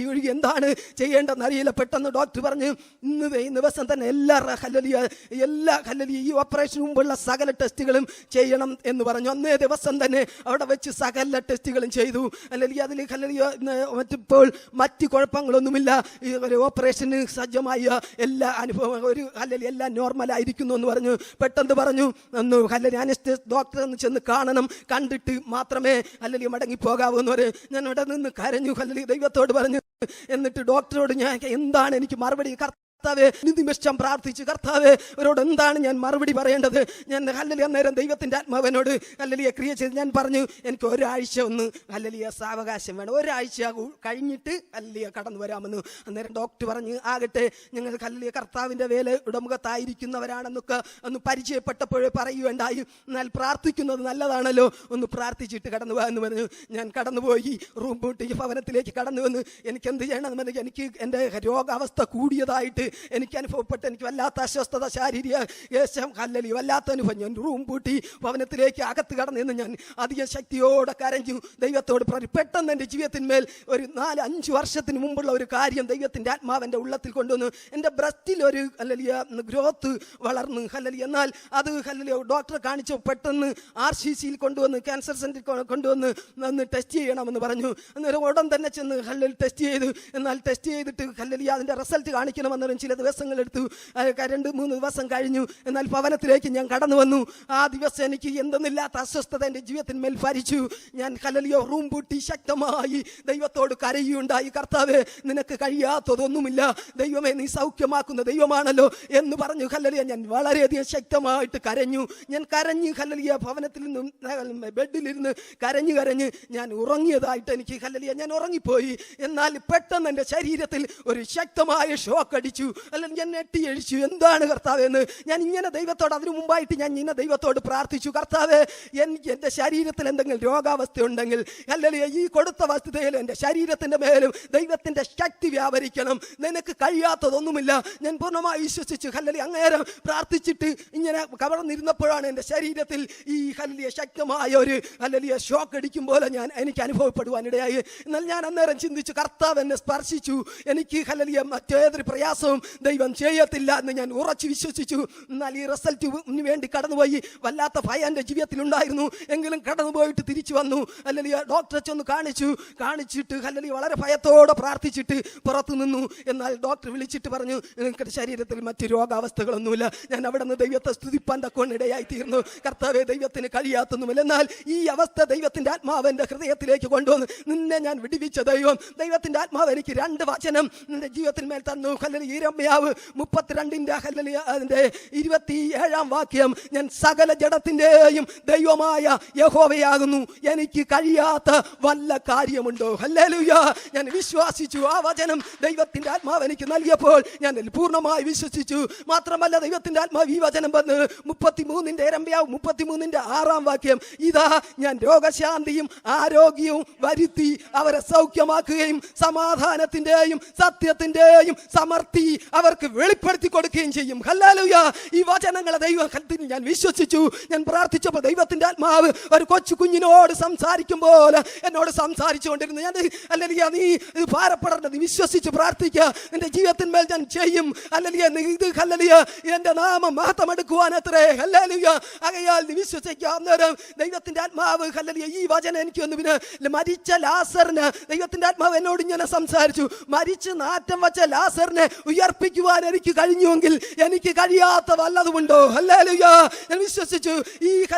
ഒഴുകി, എന്താണ് ചെയ്യേണ്ടതെന്ന് അറിയില്ല. പെട്ടെന്ന് ഡോക്ടർ പറഞ്ഞു, ഈ ദിവസം തന്നെ എല്ലാ ഈ ഓപ്പറേഷന് മുമ്പുള്ള സകല ടെസ്റ്റുകളും ചെയ്യണം എന്ന് പറഞ്ഞു. അന്നേ ദിവസം തന്നെ അവിടെ വെച്ച് സകല ടെസ്റ്റുകളും ചെയ്തു. അല്ലെങ്കിൽ അതിൽ മറ്റിപ്പോൾ മറ്റ് കുഴപ്പങ്ങളൊന്നുമില്ല, ഈ ഒരു ഓപ്പറേഷന് സജ്ജമായ എല്ലാ അനുഭവം എല്ലാം നോർമലായിരിക്കുന്നു എന്ന് പറഞ്ഞു. പെട്ടെന്ന് പറഞ്ഞു, ഡോക്ടറെ ഒന്ന് ചെന്ന് കാണണം, കണ്ടിട്ട് മാത്രമേ മടങ്ങിപ്പോകാവൂ എന്ന് പറയും. ഞാൻ ഇവിടെ നിന്ന് കരഞ്ഞു, ദൈവത്തോട് പറഞ്ഞു. എന്നിട്ട് ഡോക്ടറോട് ഞാൻ എന്താണ് എനിക്ക് മറുപടി, കർത്താവേ, നിമിഷം പ്രാർത്ഥിച്ചു, കർത്താവേ, അവരോട് എന്താണ് ഞാൻ മറുപടി പറയേണ്ടത്? ഞാൻ അന്നേരം ദൈവത്തിൻ്റെ ആത്മാവിനോട് ക്രിയ ചെയ്ത് ഞാൻ പറഞ്ഞു, എനിക്ക് ഒരാഴ്ച ഒന്ന് സാവകാശം വേണം, ഒരാഴ്ച കഴിഞ്ഞിട്ട് കടന്നു വരാമെന്ന്. അന്നേരം ഡോക്ടർ പറഞ്ഞു, ആകട്ടെ, ഞങ്ങൾ കർത്താവിൻ്റെ വേല ഉടമുഖത്തായിരിക്കുന്നവരാണെന്നൊക്കെ ഒന്ന് പരിചയപ്പെട്ടപ്പോഴേ പറയുകയുണ്ടായി. എന്നാൽ പ്രാർത്ഥിക്കുന്നത് നല്ലതാണല്ലോ, ഒന്ന് പ്രാർത്ഥിച്ചിട്ട് കടന്നു പോകാമെന്ന് പറഞ്ഞു. ഞാൻ കടന്നുപോയി, റൂം പൂട്ടി ഭവനത്തിലേക്ക് കടന്നു വന്ന് എനിക്ക് എന്ത് ചെയ്യണമെന്ന്, എനിക്ക് എൻ്റെ രോഗാവസ്ഥ കൂടിയതായിട്ട് എനിക്ക് അനുഭവപ്പെട്ട്, എനിക്ക് വല്ലാത്ത അസ്വസ്ഥത, ശാരീരിക വല്ലാത്ത അനുഭവം. ഞാൻ റൂം പൂട്ടി ഭവനത്തിലേക്ക് അകത്ത് കടന്നു ഞാൻ അധികം ശക്തിയോടെ കരഞ്ഞു, ദൈവത്തോട് പറഞ്ഞു. പെട്ടെന്ന് എൻ്റെ ജീവിതത്തിന്മേൽ ഒരു 4-5 വർഷത്തിന് മുമ്പുള്ള ഒരു കാര്യം ദൈവത്തിൻ്റെ ആത്മാവിൻ്റെ ഉള്ളത്തിൽ കൊണ്ടുവന്നു. എൻ്റെ ബ്രസ്റ്റിൽ ഒരു ഗ്രോത്ത് വളർന്നു. എന്നാൽ അത് ഡോക്ടറെ കാണിച്ചു, പെട്ടെന്ന് RCCയിൽ കൊണ്ടുവന്ന്, ക്യാൻസർ സെന്ററിൽ കൊണ്ടുവന്ന് ടെസ്റ്റ് ചെയ്യണമെന്ന് പറഞ്ഞു. അന്നേരം ഉടൻ തന്നെ ചെന്ന് ടെസ്റ്റ് ചെയ്തു. എന്നാൽ ടെസ്റ്റ് ചെയ്തിട്ട് അതിൻ്റെ റിസൾട്ട് കാണിക്കണമെന്ന് ചില ദിവസങ്ങളെടുത്തു. 2-3 ദിവസം കഴിഞ്ഞു. എന്നാൽ ഭവനത്തിലേക്ക് ഞാൻ കടന്നു വന്നു. ആ ദിവസം എനിക്ക് എന്തെന്നില്ലാത്ത അസ്വസ്ഥത എൻ്റെ ജീവിതത്തിന്മേൽ ഭരിച്ചു. ഞാൻ റൂം പൂട്ടി ശക്തമായി ദൈവത്തോട് കരയുണ്ടായി. കർത്താവേ, നിനക്ക് കഴിയാത്തതൊന്നുമില്ല, ദൈവമേ, നീ സൗഖ്യമാക്കുന്ന ദൈവമാണല്ലോ എന്ന് പറഞ്ഞു. ഞാൻ വളരെയധികം ശക്തമായിട്ട് കരഞ്ഞു. ഞാൻ കരഞ്ഞ് ഭവനത്തിൽ നിന്നും ബെഡിലിരുന്ന് കരഞ്ഞ് ഞാൻ ഉറങ്ങിയതായിട്ട് എനിക്ക് ഞാൻ ഉറങ്ങിപ്പോയി. എന്നാൽ പെട്ടെന്ന് എൻ്റെ ശരീരത്തിൽ ഒരു ശക്തമായ ഷോക്ക് അടിച്ചു. അല്ലെങ്കിൽ ഞാൻ ഞെട്ടിയഴിച്ചു. എന്താണ് കർത്താവേ എന്ന് ഞാൻ ഇങ്ങനെ ദൈവത്തോട്, അതിനു മുമ്പായിട്ട് ഞാൻ ഇങ്ങനെ ദൈവത്തോട് പ്രാർത്ഥിച്ചു, കർത്താവേ എൻ്റെ ശരീരത്തിൽ എന്തെങ്കിലും രോഗാവസ്ഥ ഉണ്ടെങ്കിൽ അല്ലെങ്കിൽ ഈ കൊടുത്ത വസ്തുതയിൽ എൻ്റെ ശരീരത്തിൻ്റെ മേലും ദൈവത്തിൻ്റെ ശക്തി വ്യാപരിക്കണം, നിനക്ക് കഴിയാത്തതൊന്നുമില്ല. ഞാൻ പൂർണ്ണമായി വിശ്വസിച്ചു. ഹല്ലേലൂയ. അങ്ങേരം പ്രാർത്ഥിച്ചിട്ട് ഇങ്ങനെ കവർന്നിരുന്നപ്പോഴാണ് എൻ്റെ ശരീരത്തിൽ ഈ ഹല്ലേലൂയ ശക്തമായ ഒരു ഹല്ലേലൂയ ഷോക്ക് അടിക്കും പോലെ എനിക്ക് അനുഭവപ്പെടുവാനിടയായി. എന്നാൽ ഞാൻ അന്നേരം ചിന്തിച്ചു, കർത്താവ് എന്നെ സ്പർശിച്ചു, എനിക്ക് ഹല്ലേലൂയ മറ്റേതൊരു പ്രയാസവും ദൈവം ചെയ്യത്തില്ല എന്ന് ഞാൻ ഉറച്ചു വിശ്വസിച്ചു. എന്നാൽ ഈ റിസൾട്ടിന് വേണ്ടി കടന്നുപോയി. വല്ലാത്ത ഭയം എൻ്റെ ജീവിതത്തിൽ ഉണ്ടായിരുന്നു. എങ്കിലും കടന്നുപോയിട്ട് തിരിച്ചു വന്നു. ഹല്ലേലൂയ. ഡോക്ടറെ ചെന്ന് കാണിച്ചിട്ട് ഹല്ലേലൂയ വളരെ ഭയത്തോടെ പ്രാർത്ഥിച്ചിട്ട് പുറത്തു നിന്നു. എന്നാൽ ഡോക്ടർ വിളിച്ചിട്ട് പറഞ്ഞു, നിങ്ങളുടെ ശരീരത്തിൽ മറ്റ് രോഗാവസ്ഥകളൊന്നുമില്ല. ഞാൻ അവിടെ നിന്ന് ദൈവത്തെ സ്തുതിപ്പാൻ തക്കോണിടയായി തീർന്നു. കർത്താവേ, ദൈവത്തിന് കഴിയാത്തൊന്നുമില്ല. എന്നാൽ ഈ അവസ്ഥ ദൈവത്തിൻ്റെ ആത്മാവ് എൻ്റെ ഹൃദയത്തിലേക്ക് കൊണ്ടുവന്ന്, നിന്നെ ഞാൻ വിടുവിച്ച ദൈവത്തിൻ്റെ ആത്മാവ് എനിക്ക് 2 വചനം നിന്റെ ജീവിതത്തിൽ മേൽ തന്നു. ഹല്ലേലൂയ. യിരെമ്യാവ് 32 ഹല്ലേലൂയ അതിന്റെ 27 വാക്യം, ഞാൻ സകല ജഡത്തിൻ്റെയും ദൈവമായ യഹോവയാകുന്നു, എനിക്ക് കഴിയാത്ത വല്ല കാര്യമുണ്ടോ? ഹല്ലേലൂയ. ഞാൻ വിശ്വസിച്ചു. ആ വചനം ദൈവത്തിൻ്റെ ആത്മാവ് എനിക്ക് നൽകിയപ്പോൾ ഞാൻ പൂർണ്ണമായി വിശ്വസിച്ചു. മാത്രമല്ല, ദൈവത്തിൻ്റെ ആത്മാവ് ഈ വചനം വന്ന് 33 യിരെമ്യാവ് 33 6 വാക്യം, ഇതാ ഞാൻ രോഗശാന്തിയും ആരോഗ്യവും വരുത്തി അവരെ സൗഖ്യമാക്കുകയും സമാധാനത്തിന്റെയും സത്യത്തിന്റെയും സമൃദ്ധി അവർക്ക് വെളിപ്പെടുത്തി കൊടുക്കുകയും ചെയ്യും. ഹല്ലേലൂയ. ഈ വചനങ്ങളെ ദൈവത്തിൽ ഞാൻ വിശ്വസിച്ചു. ഞാൻ പ്രാർത്ഥിച്ചപ്പോൾ ദൈവത്തിന്റെ ആത്മാവ് ഒരു കൊച്ചു കുഞ്ഞിനോട് സംസാരിക്കും പോലെ എന്നോട് സംസാരിച്ചുകൊണ്ടിരുന്നു. ഞാൻ ഹല്ലേലൂയ, നീ ഭാരപ്പെടേണ്ടത് വിശ്വസിച്ച് പ്രാർത്ഥിക്കുക, നിന്റെ ജീവിതത്തിന്മേൽ ഞാൻ ചെയ്യും. ഹല്ലേലൂയ. ഇത് ഹല്ലേലൂയ എന്റെ നാമം മഹത്വമെടുക്കുവാൻ അത്രേ. ഹല്ലേലൂയ. ആകയാൽ നീ വിശ്വസിക്കുക. അന്നേരം ദൈവത്തിന്റെ ആത്മാവ് ഹല്ലേലൂയ ഈ വചനം എനിക്ക് വന്നു. പിന്നെ മരിച്ച ലാസറിന് ദൈവത്തിന്റെ ആത്മാവ് എന്നോട് ഇങ്ങനെ സംസാരിച്ചു, മരിച്ച് നാറ്റം വെച്ച ലാസറിനെ ഉയർപ്പിക്കുവാൻ എനിക്ക് കഴിഞ്ഞുവെങ്കിൽ എനിക്ക് കഴിയാത്ത വല്ലതുമുണ്ടോ? ഹല്ലേലൂയ. ഞാൻ വിശ്വസിച്ചു. ഈ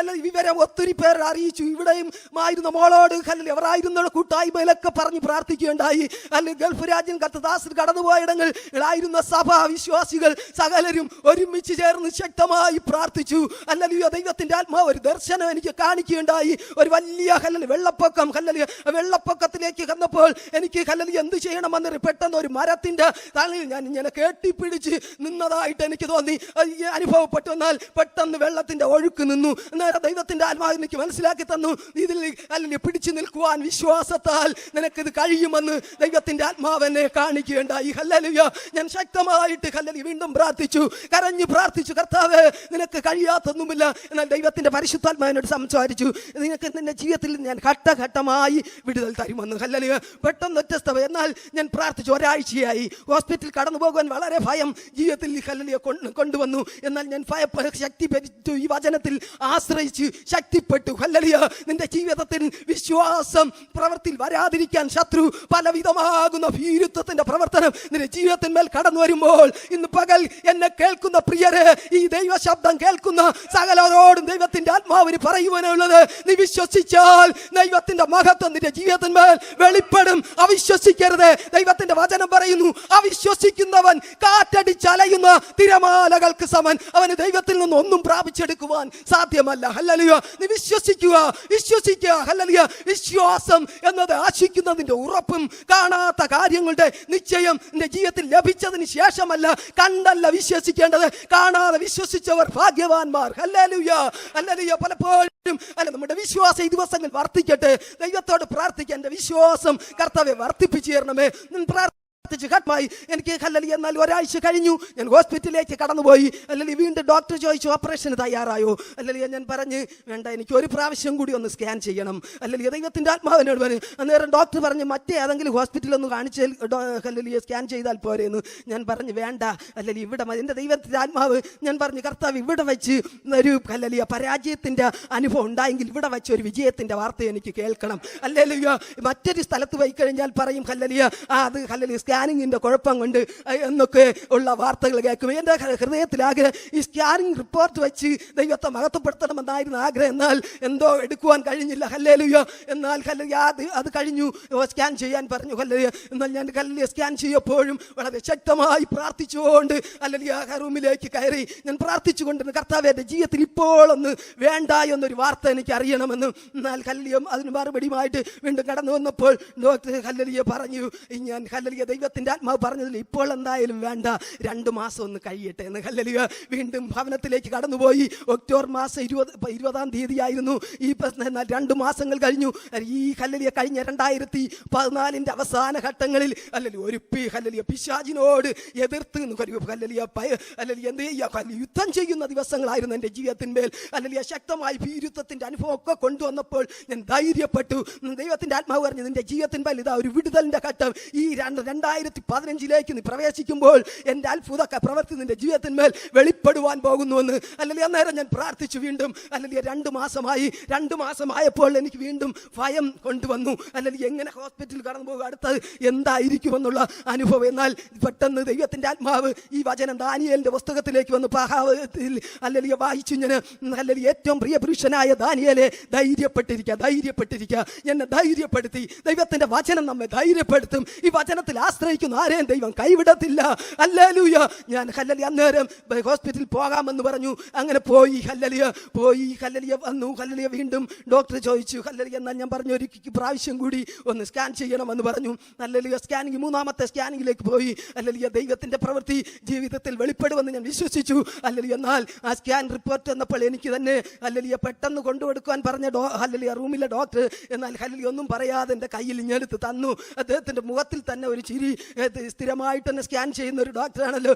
വിവരം ഒത്തിരി പേർ അറിയിച്ചു. ഇവിടെയും ആയിരുന്ന മോളോട് ഹല്ലേലൂയ അവരായിരുന്ന കൂട്ടായ്മയിലൊക്കെ പറഞ്ഞ് പ്രാർത്ഥിക്കുകയുണ്ടായി. അല്ലെങ്കിൽ ഗൾഫ് രാജ്യം കർത്തദാസർ കടന്നുപോയ ഇടങ്ങളിലായിരുന്ന സഭാ വിശ്വാസികൾ സകലരും ഒരുമിച്ച് ചേർന്ന് ശക്തമായി പ്രാർത്ഥിച്ചു. ഹല്ലേലൂയ. ദൈവത്തിന്റെ ആത്മാവ് ഒരു ദർശനം എനിക്ക് കാണിക്കുകയുണ്ടായി. ഒരു വലിയ ഹല്ലേലൂയ വെള്ളപ്പൊക്കം. ഹല്ലേലൂയ. വെള്ളപ്പൊക്കത്തിലേക്ക് വന്നപ്പോൾ എനിക്ക് ഹല്ലേലൂയ എന്ത് ചെയ്യണമെന്ന് പെട്ടെന്ന് ഒരു മരത്തിന്റെ തണലിൽ ഞാൻ ഇങ്ങനെ കെട്ടിപ്പിടിച്ച് നിന്നതായിട്ട് എനിക്ക് തോന്നി, അനുഭവപ്പെട്ടു. എന്നാൽ പെട്ടെന്ന് വെള്ളത്തിന്റെ ഒഴുക്ക് നിന്നു. എന്നാൽ ദൈവത്തിന്റെ ആത്മാവ് എനിക്ക് മനസ്സിലാക്കി തന്നു, ഇതിൽ അല്ലെങ്കിൽ പിടിച്ചു നിൽക്കുവാൻ വിശ്വാസത്താൽ നിനക്കിത് കഴിയുമെന്ന് ദൈവത്തിന്റെ ആത്മാവ് എന്നെ കാണിക്കുകയുണ്ടായി. ഹല്ലേലൂയ. ഞാൻ ശക്തമായിട്ട് ഹല്ലേലൂയ വീണ്ടും പ്രാർത്ഥിച്ചു, കരഞ്ഞു പ്രാർത്ഥിച്ചു, കർത്താവേ നിനക്ക് കഴിയാത്തൊന്നുമില്ല. എന്നാൽ ദൈവത്തിന്റെ പരിശുദ്ധാത്മാവിനോട് സംസാരിച്ചു, നിനക്ക് നിന്റെ ജീവിതത്തിൽ ഞാൻ ഘട്ടഘട്ടമായി വിടുതൽ തരുമെന്ന്. ഹല്ലേലൂയ. പെട്ടെന്ന് വ്യത്യസ്തത. എന്നാൽ ഞാൻ പ്രാർത്ഥിച്ചു. ഒരാഴ്ചയായി ഹോസ്പിറ്റലിൽ കടന്നു പോകാൻ വളരെ ഭയം ജീവിതത്തിൽ ഹല്ലേലൂയ കൊണ്ടുവന്നു. എന്നാൽ ഞാൻ ശക്തി പെരുത്തു. ഈ വചനത്തിൽ ആശ്രയിച്ച് ശക്തിപ്പെട്ടു. ഹല്ലേലൂയ. നിന്റെ ജീവിതത്തിൽ വിശ്വാസം പ്രവൃത്തിയിൽ വരാതിരിക്കാൻ ശത്രു പലവിധമാകുന്ന ഭീരുത്വത്തിന്റെ പ്രവർത്തനം നിന്റെ ജീവിതത്തിന്മേൽ കടന്നു വരുമ്പോൾ, ഇന്ന് പകൽ എന്നെ കേൾക്കുന്ന പ്രിയരെ, ഈ ദൈവ ശബ്ദം കേൾക്കുന്ന സകലരോടും ദൈവത്തിന്റെ ആത്മാവിന് പറയുവാനുള്ളത്, നീ വിശ്വസിച്ചാൽ ദൈവത്തിന്റെ മഹത്വം നിന്റെ ജീവിതത്തിന്മേൽ വെളിപ്പെടും. അവിശ്വസിക്കരുത്. ദൈവത്തിന്റെ വചനം പറയുന്നു, അവിശ്വസിക്കുന്നവൻ കാറ്റടിച്ചലയുന്ന തിരമാലകൾക്ക് സമൻ. അവന് ദൈവത്തിൽ നിന്ന് ഒന്നും പ്രാപിച്ചെടുക്കുവാൻ സാധ്യമല്ല. ഹല്ലേലൂയ. നീ വിശ്വസിക്കുക. ഹല്ലേലൂയ. വിശ്വാസം എന്നത് ആശിക്കുന്നതിന്റെ ഉറപ്പും കാണാത്ത കാര്യങ്ങളുടെ നിശ്ചയം നിന്റെ ജീവിതത്തിൽ ലഭിച്ചതിന് ശേഷമല്ല, കണ്ടല്ല വിശ്വസിക്കേണ്ടത്, കാണാതെ വിശ്വസിച്ചവർ ഭാഗ്യവാന്മാർ. ഹല്ലേലൂയ. ഹല്ലേലൂയ. പലപ്പോഴും നമ്മുടെ വിശ്വാസം ഈ ദിവസങ്ങൾ വർദ്ധിക്കട്ടെ. ദൈവത്തോട് പ്രാർത്ഥിക്കാൻ എന്റെ വിശ്വാസം കർത്താവേ വർദ്ധിപ്പിച്ചു തരണമേ. എനിക്ക് ഹല്ലേലൂയ. എന്നാൽ ഒരാഴ്ച കഴിഞ്ഞു, ഞാൻ ഹോസ്പിറ്റലിലേക്ക് കടന്നുപോയി. അല്ലെങ്കിൽ വീണ്ടും ഡോക്ടർ ചോദിച്ചു, ഓപ്പറേഷന് തയ്യാറായോ? അല്ലെങ്കിൽ ഞാൻ പറഞ്ഞ് വേണ്ട, എനിക്ക് ഒരു പ്രാവശ്യം കൂടി ഒന്ന് സ്കാൻ ചെയ്യണം. അല്ലെങ്കിൽ ദൈവത്തിന്റെ ആത്മാവിനോട് പറഞ്ഞു. അന്നേരം ഡോക്ടർ പറഞ്ഞു, മറ്റേ ഏതെങ്കിലും ഹോസ്പിറ്റലിൽ ഒന്ന് കാണിച്ച് ഹല്ലേലൂയ സ്കാൻ ചെയ്താൽ പോരെയെന്ന്. ഞാൻ പറഞ്ഞു വേണ്ട, അല്ലെങ്കിൽ ഇവിടെ എൻ്റെ ദൈവത്തിന്റെ ആത്മാവ്. ഞാൻ പറഞ്ഞു, കർത്താവ് ഇവിടെ വെച്ച് ഒരു ഹല്ലേലൂയ പരാജയത്തിന്റെ അനുഭവം ഉണ്ടായെങ്കിൽ ഇവിടെ വെച്ച് ഒരു വിജയത്തിന്റെ വാർത്ത എനിക്ക് കേൾക്കണം. ഹല്ലേലൂയ. മറ്റൊരു സ്ഥലത്ത് പോയി കഴിഞ്ഞാൽ പറയും ഹല്ലേലൂയ അത് ഹല്ലേലൂയ സ്കാനിങ്ങിന്റെ കുഴപ്പം കൊണ്ട് എന്നൊക്കെ ഉള്ള വാർത്തകൾ കേൾക്കും. എൻ്റെ ഹൃദയത്തിൽ ആഗ്രഹം ഈ സ്കാനിങ് റിപ്പോർട്ട് വെച്ച് ദൈവത്തെ മഹത്വപ്പെടുത്തണമെന്നായിരുന്നു ആഗ്രഹം. എന്നാൽ എന്തോ എടുക്കുവാൻ കഴിഞ്ഞില്ല. ഹല്ലേലൂയ. എന്നാൽ ഹല്ലേലൂയ അത് കഴിഞ്ഞു, സ്കാൻ ചെയ്യാൻ പറഞ്ഞു. ഹല്ലേലൂയ. എന്നാൽ ഞാൻ ഹല്ലേലൂയ സ്കാൻ ചെയ്യപ്പോഴും വളരെ ശക്തമായി പ്രാർത്ഥിച്ചുകൊണ്ട് ഹല്ലേലൂയ റൂമിലേക്ക് കയറി ഞാൻ പ്രാർത്ഥിച്ചുകൊണ്ടിരുന്നു, കർത്താവേ എൻ്റെ ജീവിതത്തിൽ ഇപ്പോഴൊന്ന് വേണ്ട എന്നൊരു വാർത്ത എനിക്ക് അറിയണമെന്ന്. എന്നാൽ ഹല്ലേലൂയ അതിന് മറുപടിയുമായിട്ട് വീണ്ടും കടന്നു വന്നപ്പോൾ ഡോക്ടർ ഹല്ലേലൂയ പറഞ്ഞു, ഞാൻ ഹല്ലേലൂയ ദൈവത്തിന്റെ ആത്മാവ് പറഞ്ഞതിൽ ഇപ്പോൾ എന്തായാലും വേണ്ട, 2 മാസം ഒന്ന് കഴിയട്ടെ എന്ന്. ഹല്ലേലൂയ. വീണ്ടും ഭവനത്തിലേക്ക് കടന്നുപോയി. ഒക്ടോബർ മാസം 20-ാം തീയതി ആയിരുന്നു ഈ പ്രശ്നം. എന്നാൽ 2 മാസങ്ങൾ കഴിഞ്ഞു. ഈ ഹല്ലേലൂയ കഴിഞ്ഞ 2014 അവസാന ഘട്ടങ്ങളിൽ ഒരു ഹല്ലേലൂയ പിശാചിനോട് എതിർത്ത് ഹല്ലേലൂയ എന്ത് ചെയ്യുക, യുദ്ധം ചെയ്യുന്ന ദിവസങ്ങളായിരുന്നു എൻ്റെ ജീവിതത്തിന്മേൽ. ഹല്ലേലൂയ ശക്തമായി ഭീരുത്വത്തിന്റെ അനുഭവം ഒക്കെ കൊണ്ടുവന്നപ്പോൾ ഞാൻ ധൈര്യപ്പെട്ടു. ദൈവത്തിന്റെ ആത്മാവ് പറഞ്ഞു, നിന്റെ ജീവിതത്തിന്മേൽ ഇതാ ഒരു വിടുതലിന്റെ ഘട്ടം. ഈ 2015 നീ പ്രവേശിക്കുമ്പോൾ എൻ്റെ അത്ഭുത പ്രവൃത്തി നിന്റെ ജീവിതത്തിന്മേൽ വെളിപ്പെടുവാൻ പോകുന്നുവെന്ന്. അല്ലെങ്കിൽ അന്നേരം ഞാൻ പ്രാർത്ഥിച്ചു വീണ്ടും. അല്ലെങ്കിൽ 2 മാസമായി. 2 മാസമായപ്പോൾ എനിക്ക് വീണ്ടും ഭയം കൊണ്ടുവന്നു. അല്ലെങ്കിൽ എങ്ങനെ ഹോസ്പിറ്റലിൽ കടന്നു പോകുക, അടുത്തത് എന്തായിരിക്കുമെന്നുള്ള അനുഭവം. എന്നാൽ പെട്ടെന്ന് ദൈവത്തിന്റെ ആത്മാവ് ഈ വചനം ദാനിയേലിന്റെ പുസ്തകത്തിലേക്ക് വന്ന് അല്ലെങ്കിൽ വായിച്ചു ഞാൻ. അല്ലെങ്കിൽ ഏറ്റവും പ്രിയ പുരുഷനായ ദാനിയേലെ, ധൈര്യപ്പെട്ടിരിക്കുക, എന്നെ ധൈര്യപ്പെടുത്തി. ദൈവത്തിന്റെ വചനം നമ്മെ ധൈര്യപ്പെടുത്തും. ഈ വചനത്തിൽ ആശ്രയിക്കുന്ന ആരെയും ദൈവം കൈവിടത്തില്ല. ഹല്ലേലൂയ. ഞാൻ ഹല്ലേലൂയ അന്നേരം ഹോസ്പിറ്റലിൽ പോകാമെന്ന് പറഞ്ഞു. അങ്ങനെ പോയി. ഹല്ലേലൂയ വന്നു. ഹല്ലേലൂയ വീണ്ടും ഡോക്ടർ ചോദിച്ചു. ഹല്ലേലൂയ എന്നാൽ ഞാൻ പറഞ്ഞു, ഒരു പ്രാവശ്യം കൂടി ഒന്ന് സ്കാൻ ചെയ്യണമെന്ന് പറഞ്ഞു. ഹല്ലേലൂയ സ്കാനിങ് 3-ാമത്തെ സ്കാനിങ്ങിലേക്ക് പോയി. ഹല്ലേലൂയ ദൈവത്തിന്റെ പ്രവൃത്തി ജീവിതത്തിൽ വെളിപ്പെടുമെന്ന് ഞാൻ വിശ്വസിച്ചു. ഹല്ലേലൂയ എന്നാൽ ആ സ്കാൻ റിപ്പോർട്ട് വന്നപ്പോൾ എനിക്ക് തന്നെ ഹല്ലേലൂയ പെട്ടെന്ന് കൊണ്ടുകൊടുക്കാൻ പറഞ്ഞ ഹല്ലേലൂയ റൂമിലെ ഡോക്ടർ എന്നാൽ ഹല്ലേലൂയ ഒന്നും പറയാതെ എൻ്റെ കയ്യിൽ ഇഞ്ഞെടുത്ത് തന്നു. അദ്ദേഹത്തിന്റെ മുഖത്തിൽ തന്നെ ഒരു ചിരി. സ്ഥിരമായിട്ട് തന്നെ സ്കാൻ ചെയ്യുന്ന ഒരു ഡോക്ടറാണല്ലോ.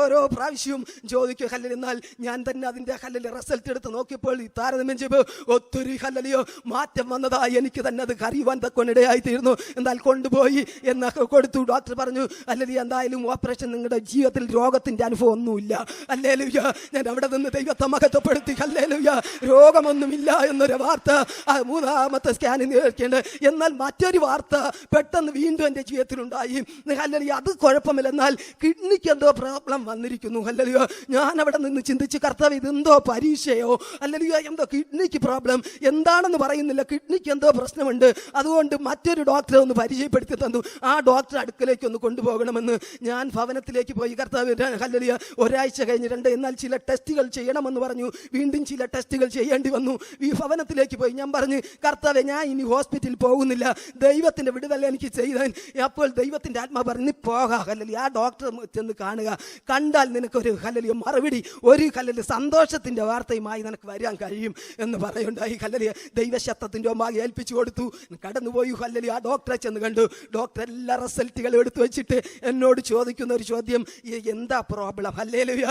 ഓരോ പ്രാവശ്യവും ചോദിക്കും ഹല്ലേലൂയ. എന്നാൽ ഞാൻ തന്നെ അതിൻ്റെ ഹല്ലേലൂയ റിസൾട്ട് എടുത്ത് നോക്കിയപ്പോൾ ഈ താരതമ്യം ചെയ്യുമ്പോൾ ഒത്തിരി ഹല്ലേലൂയ മാറ്റം വന്നതായി എനിക്ക് തന്നെ അത് അറിയുവാൻ തക്കൊണ്ടിടയായി തീർന്നു. എന്നാൽ കൊണ്ടുപോയി എന്നൊക്കെ കൊടുത്തു. ഡോക്ടർ പറഞ്ഞു, ഹല്ലേലൂയ എന്തായാലും ഓപ്പറേഷൻ, നിങ്ങളുടെ ജീവിതത്തിൽ രോഗത്തിന്റെ അനുഭവം ഒന്നുമില്ല. ഹല്ലേലൂയ. ഞാൻ അവിടെ നിന്ന് ദൈവത്തെ മഹത്വപ്പെടുത്തി. ഹല്ലേലൂയ രോഗമൊന്നുമില്ല എന്നൊരു വാർത്ത 3-ാമത്തെ സ്കാനിൽ കേൾക്കേണ്ടത്. എന്നാൽ മറ്റൊരു വാർത്ത പെട്ടെന്ന് വീണ്ടും എൻ്റെ ജീവിതത്തിലുണ്ടായി. ഹല്ലേലൂയ അത് കുഴപ്പമില്ല, എന്നാൽ കിഡ്നിക്ക് എന്തോ പ്രോബ്ലം വന്നിരിക്കുന്നു. ഹല്ലേലൂയ ഞാൻ അവിടെ നിന്ന് ചിന്തിച്ച്, കർത്താവ് ഇതെന്തോ പരീക്ഷയോ, ഹല്ലേലൂയ എന്തോ കിഡ്നിക്ക് പ്രോബ്ലം, എന്താണെന്ന് പറയുന്നില്ല, കിഡ്നിക്ക് എന്തോ പ്രശ്നമുണ്ട്. അതുകൊണ്ട് മറ്റൊരു ഡോക്ടറെ ഒന്ന് പരിചയപ്പെടുത്തി തന്നു. ആ ഡോക്ടർ അടുക്കലേക്ക് ഒന്ന് കൊണ്ടുപോകണമെന്ന് ഞാൻ ഭവനത്തിലേക്ക് പോയി. കർത്താവ് ഹല്ലേലൂയ ഒരാഴ്ച കഴിഞ്ഞിട്ടുണ്ട്, എന്നാൽ ചില ടെസ്റ്റുകൾ ചെയ്യണമെന്ന് പറഞ്ഞു. വീണ്ടും ചില ടെസ്റ്റുകൾ ചെയ്യേണ്ടി വന്നു. ഈ ഭവനത്തിലേക്ക് പോയി ഞാൻ പറഞ്ഞു, കർത്താവെ ഞാൻ ഇനി ഹോസ്പിറ്റലിൽ പോകുന്നില്ല, ദൈവത്തിന്റെ വിടുതൽ എനിക്ക് ചെയ്താൻ. അപ്പോൾ ദൈവത്തിന്റെ ആത്മാ പറഞ്ഞു, പോകാ ഹല്ലേലൂയ ആ ഡോക്ടറെ ചെന്ന് കാണുക, കണ്ടാൽ നിനക്കൊരു ഹല്ലേലൂയ മറുപടി, ഒരു ഹല്ലേലൂയ സന്തോഷത്തിന്റെ വാർത്തയുമായി നിനക്ക് വരാൻ കഴിയും എന്ന് പറയുണ്ടായി. ഹല്ലേലൂയ ദൈവശബ്ദത്തിന്റെ ഒമ്പാകെ ഏൽപ്പിച്ചു കൊടുത്തു. കടന്നുപോയി. ഹല്ലേലൂയ ആ ഡോക്ടറെ ചെന്ന് കണ്ടു. ഡോക്ടർ എല്ലാ റിസൾട്ടുകളും എടുത്തു വെച്ചിട്ട് എന്നോട് ചോദിക്കുന്ന ഒരു ചോദ്യം, എന്താ പ്രോബ്ലം? ഹല്ലേലൂയ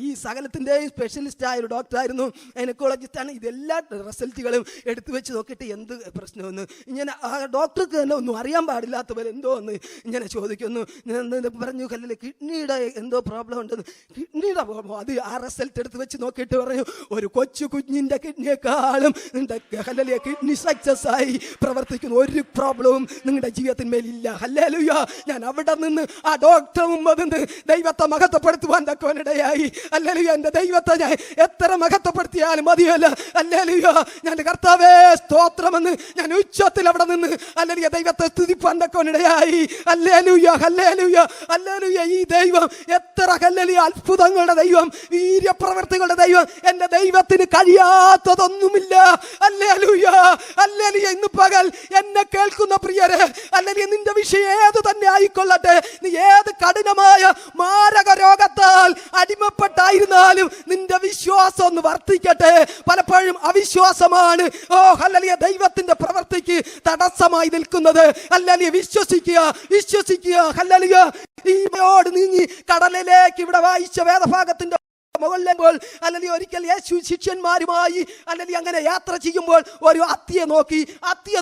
ഈ സകലത്തിൻ്റെയും സ്പെഷ്യലിസ്റ്റ് ആയ ഒരു ഡോക്ടറായിരുന്നു, ഗൈനക്കോളജിസ്റ്റാണ്. ഇതെല്ലാ റിസൾട്ടുകളും എടുത്തു വെച്ച് നോക്കിയിട്ട് എന്ത് പ്രശ്നമെന്ന് ഇങ്ങനെ ആ ഡോക്ടർക്ക് തന്നെ ഒന്നും അറിയാൻ പാടില്ലാത്തവർ എന്തോ ഒന്ന് ഇങ്ങനെ ചോദിക്കുന്നു. ഞാൻ പറഞ്ഞു, ഹല്ലേലൂയ കിഡ്നിയുടെ എന്തോ പ്രോബ്ലം ഉണ്ടെന്ന്. കിഡ്നിയുടെ പ്രോബ്ലം അത് ആ റിസൾട്ട് എടുത്ത് വെച്ച് നോക്കിയിട്ട് പറഞ്ഞു, ഒരു കൊച്ചു കുഞ്ഞിൻ്റെ കിഡ്നിയെക്കാളും ഹല്ലേലൂയ കിഡ്നി സക്സസ് ആയി പ്രവർത്തിക്കുന്ന ഒരു പ്രോബ്ലവും നിങ്ങളുടെ ജീവിതത്തിന്മേലില്ല. ഹല്ലേലൂയ. ഞാൻ അവിടെ നിന്ന് ആ ഡോക്ടർ മുമ്പ് നിന്ന് ദൈവത്തെ മഹത്വപ്പെടുത്തുവാൻ തക്കവനിടയായി. ഹല്ലേലൂയ എൻ്റെ ദൈവത്തെ ഞാൻ എത്ര മഹത്വപ്പെടുത്തിയാലും മതിയല്ല. ഹല്ലേലൂയ ഞാൻ കർത്താവേ സ്തോത്രമെന്ന് ഞാൻ ഉച്ചത്തിൽ അവിടെ നിന്ന് ഹല്ലേലൂയ ദൈവത്തെ സ്തുതിപ്പാൻ തക്കവനിടയായി. Hallelujah hallelujah hallelujah. ഈ ദൈവം എത്ര ഹല്ലേലൂയ അത്ഭുതങ്ങളുടെ ദൈവം, വീര്യപ്രവർത്തികളുടെ ദൈവം. എൻ്റെ ദൈവത്തിന് കഴിയാത്തതൊന്നുമില്ല. Hallelujah hallelujah. ഇന്ന് പകൽ എന്നെ കേൾക്കുന്ന പ്രിയരെ, ഹല്ലേലൂയ നിന്റെ വിഷയം ഏത് തന്നെ ആയിക്കൊള്ളട്ടെ, നീ ഏത് കഠിനമായ മാരക രോഗത്താൽ അടിമപ്പെട്ടായിരുന്നാലും നിന്റെ വിശ്വാസം ഒന്ന് വർദ്ധിക്കട്ടെ. പലപ്പോഴും അവിശ്വാസമാണ് ഹല്ലേലൂയ ദൈവത്തിന്റെ പ്രവൃത്തിക്ക് തടസ്സമായി നിൽക്കുന്നത്. ഹല്ലേലൂയ വിശ്വസിക്കുക. ഹല്ലേലൂയ ഈയോട് നീങ്ങി കടലിലേക്ക് ഇവിടെ വായിച്ച വേദഭാഗത്തിന്റെ മുകളിലേപ്പോൾ അല്ലെങ്കിൽ ഒരിക്കൽ യേശു ശിഷ്യന്മാരുമായി അല്ലെങ്കിൽ അങ്ങനെ യാത്ര ചെയ്യുമ്പോൾ ഒരു അത്തിയെ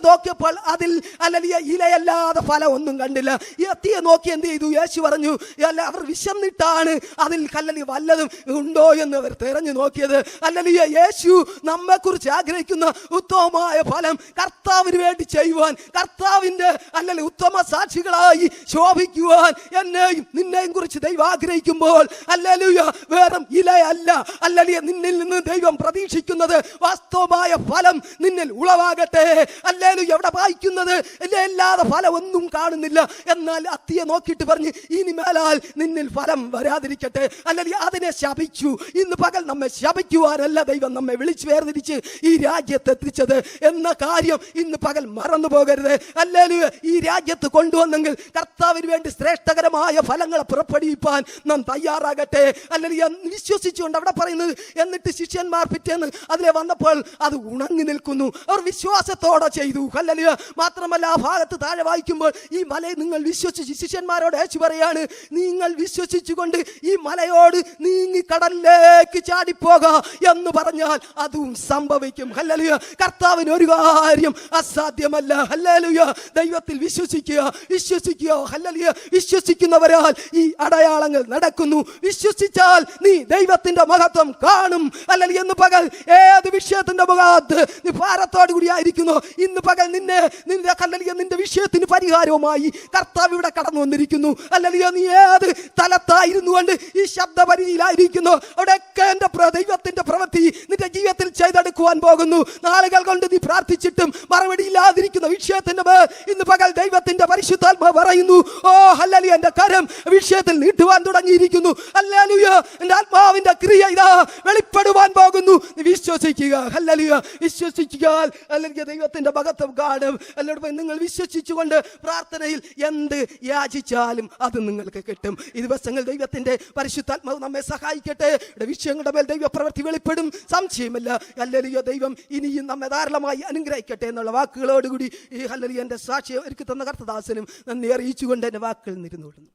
നോക്കിയപ്പോൾ അതിൽ അല്ലെങ്കിൽ ഇലയല്ലാതെ ഫലം ഒന്നും കണ്ടില്ല. ഈ അത്തിയെ നോക്കി എന്ത് ചെയ്തു? യേശു പറഞ്ഞു, അല്ല അവർ വിശന്നിട്ടാണ് അതിൽ കല്ലലി വല്ലതും ഉണ്ടോ എന്ന് അവർ തിരഞ്ഞു നോക്കിയത്. അല്ലെങ്കിൽ യേശു നമ്മെ കുറിച്ച് ആഗ്രഹിക്കുന്ന ഉത്തമമായ ഫലം കർത്താവിന് വേണ്ടി ചെയ്യുവാൻ, കർത്താവിന്റെ അല്ലെങ്കിൽ ഉത്തമ സാക്ഷികളായി ശോഭിക്കുവാൻ എന്നെയും നിന്നെയും കുറിച്ച് ദൈവം ആഗ്രഹിക്കുമ്പോൾ ഹല്ലേലൂയ വേറെ ഇലയല്ല. അല്ലെങ്കിൽ നിന്നിൽ നിന്ന് ദൈവം പ്രതീക്ഷിക്കുന്നത് വാസ്തവമായ ഫലം നിന്നിൽ ഉളവാകട്ടെ. അല്ലെങ്കിൽ എവിടെ വായിക്കുന്നത് അല്ലാതെ ഫലം ഒന്നും കാണുന്നില്ല. എന്നാൽ അത്തിയെ നോക്കിയിട്ട് പറഞ്ഞ് ഇനി മേലാൽ നിന്നിൽ ഫലം വരാതിരിക്കട്ടെ. അല്ലെങ്കിൽ അതിനെ ശപിച്ചു. ഇന്ന് പകൽ നമ്മെ ശപിക്കുവാനല്ല ദൈവം നമ്മെ വിളിച്ചു വേർതിരിച്ച് ഈ രാജ്യത്ത് എത്തിച്ചത് എന്ന കാര്യം ഇന്ന് പകൽ മറന്നു പോകരുത്. അല്ലെങ്കിൽ ഈ രാജ്യത്ത് കൊണ്ടുവന്നെങ്കിൽ കർത്താവിന് വേണ്ടി ശ്രേഷ്ഠകരമായ ഫലങ്ങളെ പുറപ്പെടുവിപ്പാൻ നാം തയ്യാറാകട്ടെ. അല്ലെങ്കിൽ വിശ്വസിച്ചുകൊണ്ട് അവിടെ പറയുന്നത്, എന്നിട്ട് ശിഷ്യന്മാർ പിറ്റേന്ന് അതിലെ വന്നപ്പോൾ അത് ഉണങ്ങി നിൽക്കുന്നു. അവർ വിശ്വാസത്തോടെ ചെയ്തു. ഹല്ലേലൂയ. മാത്രമല്ല ആ ഭാഗത്ത് താഴെ വായിക്കുമ്പോൾ ഈ മലയെ നിങ്ങൾ വിശ്വസിച്ച്, ശിഷ്യന്മാരോട് യേശു പറയാണ്, നിങ്ങൾ വിശ്വസിച്ചുകൊണ്ട് ഈ മലയോട് നീങ്ങി കടലിലേക്ക് ചാടിപ്പോക എന്ന് പറഞ്ഞാൽ അതും സംഭവിക്കും. ഹല്ലേലൂയ. കർത്താവിന് ഒരു കാര്യം അസാധ്യമല്ല. ഹല്ലേലൂയ. ദൈവത്തിൽ വിശ്വസിക്കുക, വിശ്വസിക്കുക. ഹല്ലേലൂയ. വിശ്വസിക്കുന്നവരാൽ ഈ അടയാളങ്ങൾ നടക്കുന്നു. വിശ്വസിച്ചാൽ നീ ദൈവത്തിന്റെ മഹത്വം കാണും. അല്ലെങ്കിൽ ഇന്ന് പകൽ ഏത് വിഷയത്തിന്റെ മുഖത്ത് നീ ഭാരത്തോടു കൂടി ആയിരിക്കുന്നു, ഇന്ന് പകൽ നിന്റെ വിഷയത്തിന് പരിഹാരവുമായി കർത്താവ് ഇവിടെ കടന്നു വന്നിരിക്കുന്നു. അല്ലെങ്കിൽ നീ ഏത് തലത്തായിരുന്നു കൊണ്ട് ഈ ശബ്ദപരിധിയിലായിരിക്കുന്നു, അവിടെയൊക്കെ എന്റെ ദൈവത്തിന്റെ പ്രവൃത്തി നിന്റെ ജീവിതത്തിൽ ചെയ്തെടുക്കുവാൻ പോകുന്നു. നാളുകൾ കൊണ്ട് നീ പ്രാർത്ഥിച്ചിട്ടും മറുപടി ഇല്ലാതിരിക്കുന്ന വിഷയത്തിന്റെ മേൽ ഇന്ന് പകൽ ദൈവത്തിന്റെ പരിശുദ്ധാത്മാവ് പറയുന്നു, ഓ ഹല്ലേലൂയ, എന്റെ കരം വിഷയത്തിൽ നീട്ടുവാൻ തുടങ്ങിയിരിക്കുന്നു. ഹല്ലേലൂയ. എന്റെ ആത്മാവിന്റെ ക്രിയ ഇതാ വെളിപ്പെടുവാൻ പോകുന്നു. നീ വിശ്വസിക്കുക. ഹല്ലേലൂയ. വിശ്വസിച്ചാൽ അല്ലെങ്കിൽ ദൈവത്തിന്റെ മഹത്വം കാണും. അല്ലെങ്കിൽ നിങ്ങൾ വിശ്വസിച്ചുകൊണ്ട് പ്രാർത്ഥനയിൽ എന്ത് യാചിച്ചാലും അത് നിങ്ങൾക്ക് കിട്ടും. ഈ ദിവസങ്ങൾ ദൈവത്തിന്റെ പരിശുദ്ധാത്മാവ് നമ്മെ സഹായിക്കട്ടെ. വിഷയങ്ങളുടെ മേൽ ദൈവ പ്രവൃത്തി വെളിപ്പെടും, സംശയമില്ല. ഹല്ലേലൂയ. ദൈവം ഇനിയും നമ്മെ ധാരാളമായി അനുഗ്രഹിക്കട്ടെ എന്നുള്ള വാക്കുകളോടുകൂടി ഈ ഹല്ലേലൂയ എന്റെ സാക്ഷ്യം ഒരുക്കി തന്ന കർത്തദാസനും നന്ദി അറിയിച്ചുകൊണ്ട് എന്റെ വാക്കുകൾ നിരുന്നുകൊള്ളുന്നു.